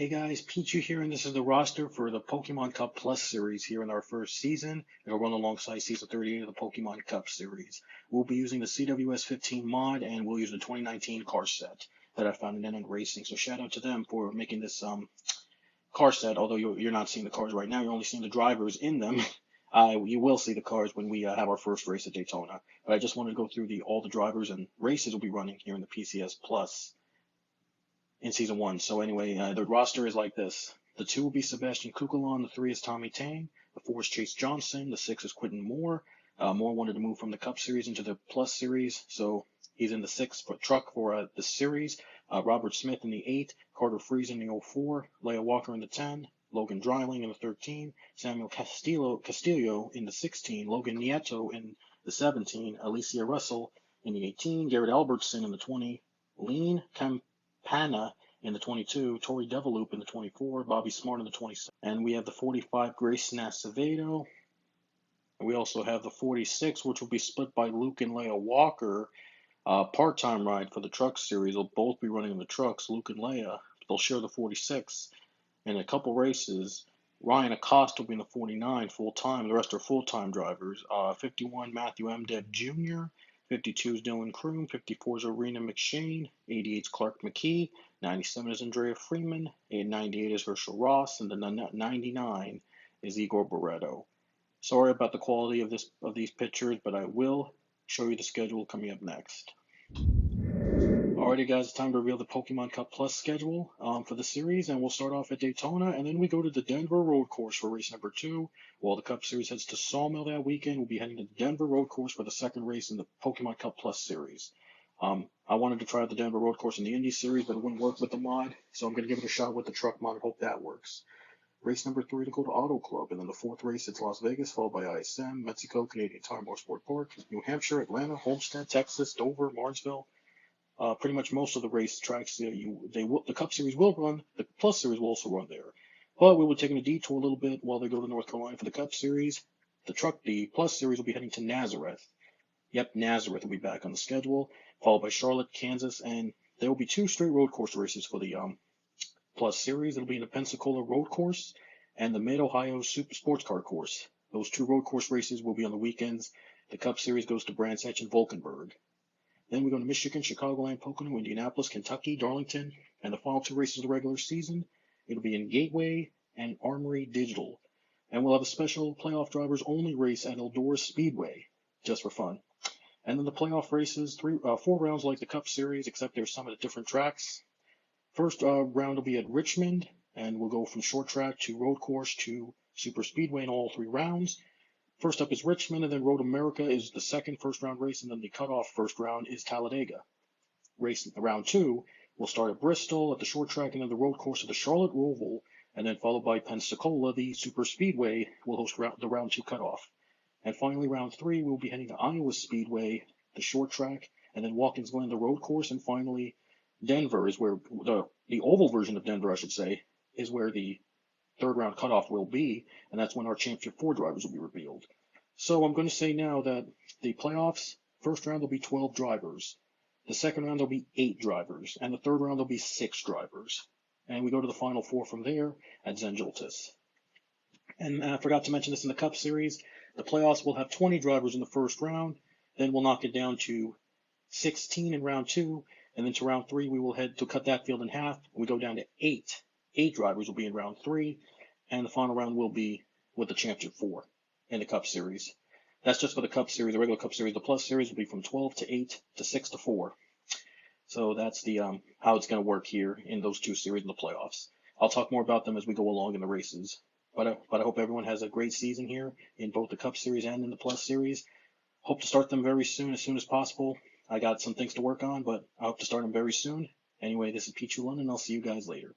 Hey guys, Pichu here, and this is the roster for the Pokemon Cup Plus series here in our first season. It'll run alongside Season 38 of the Pokemon Cup series. We'll be using the CWS 15 mod, and we'll use the 2019 car set that I found in NN Racing. So shout out to them for making this car set, although you're not seeing the cars right now, you're only seeing the drivers in them. You will see the cars when we have our first race at Daytona. But I just wanted to go through all the drivers and races we'll be running here in the PCS Plus in Season 1. So anyway, the roster is like this. The 2 will be Sebastian Kukulon, the 3 is Tommy Tang, the 4 is Chase Johnson, the 6 is Quentin Moore. Moore wanted to move from the Cup Series into the Plus Series, so he's in the 6 truck for the series. Robert Smith in the 8, Carter Freeze in the 04, Leah Walker in the 10, Logan Dreiling in the 13, Samuel Castillo in the 16, Logan Nieto in the 17, Alicia Russell in the 18, Garrett Albertson in the 20, Lean Campana in the 22, Tori Deviloop in the 24, Bobby Smart in the 27, and we have the 45 Grace Acevedo. We also have the 46, which will be split by Luke and Leah Walker. Part-time ride for the truck series. They'll both be running in the trucks, Luke and Leah. They'll share the 46. In a couple races, Ryan Acosta will be in the 49 full-time. The rest are full-time drivers. 51, Matthew M. Deb Jr., 52 is Dylan Kroom, 54 is Arena McShane, 88 is Clark McKee, 97 is Andrea Freeman, 98 is Herschel Ross, and the 99 is Igor Barreto. Sorry about the quality of these pictures, but I will show you the schedule coming up next. Alrighty guys, it's time to reveal the Pokemon Cup Plus schedule for the series, and we'll start off at Daytona, and then we go to the Denver Road Course for race number 2. While the Cup Series heads to Sawmill that weekend, we'll be heading to the Denver Road Course for the second race in the Pokemon Cup Plus series. I wanted to try out the Denver Road Course in the Indy series, but it wouldn't work with the mod, so I'm going to give it a shot with the truck mod and hope that works. Race number 3 to go to Auto Club, and then the 4th race it's Las Vegas, followed by ISM, Mexico, Canadian Tire Motorsport Park, New Hampshire, Atlanta, Homestead, Texas, Dover, Martinsville. Pretty much most of the race tracks the Cup Series will run, the Plus Series will also run there. But we will take a detour a little bit while they go to North Carolina for the Cup Series. The Plus Series will be heading to Nazareth. Yep, Nazareth will be back on the schedule, followed by Charlotte, Kansas, and there will be 2 straight road course races for the Plus Series. It'll be in the Pensacola Road Course and the Mid-Ohio Super Sports Car Course. Those 2 road course races will be on the weekends. The Cup Series goes to Brands Hatch and Vulcanburg. Then we go to Michigan, Chicagoland, Pocono, Indianapolis, Kentucky, Darlington, and the final 2 races of the regular season. It'll be in Gateway and Armory Digital. And we'll have a special playoff drivers only race at Eldora Speedway, just for fun. And then the playoff races, 4 rounds like the Cup Series, except there's some at different tracks. First round will be at Richmond, and we'll go from short track to road course to super speedway in all 3 rounds. First up is Richmond, and then Road America is the second first round race, and then the cutoff first round is Talladega. Round 2 will start at Bristol at the short track, and then the road course at the Charlotte Roval, and then followed by Pensacola, the super speedway will host the round 2 cutoff. And finally, round 3 we'll be heading to Iowa Speedway, the short track, and then Watkins Glen, the road course, and finally Denver is where the oval version of Denver, I should say, is where the 3rd round cutoff will be, and that's when our Championship 4 drivers will be revealed. So I'm going to say now that the playoffs, first round there'll be 12 drivers, the second round there'll be 8 drivers, and the 3rd round there'll be 6 drivers. And we go to the final 4 from there at Zenjultis. And I forgot to mention this in the Cup Series, the playoffs will have 20 drivers in the first round, then we'll knock it down to 16 in round 2, and then to round 3 we will head to cut that field in half, and we go down to 8. 8 drivers will be in round 3, and the final round will be with the Championship 4 in the Cup Series. That's just for the Cup Series. The regular Cup Series, the Plus Series will be from 12 to 8 to 6 to 4. So that's the how it's going to work here in those 2 series in the playoffs. I'll talk more about them as we go along in the races. But I hope everyone has a great season here in both the Cup Series and in the Plus Series. Hope to start them very soon, as soon as possible. I got some things to work on, but I hope to start them very soon. Anyway, this is Pichu London, and I'll see you guys later.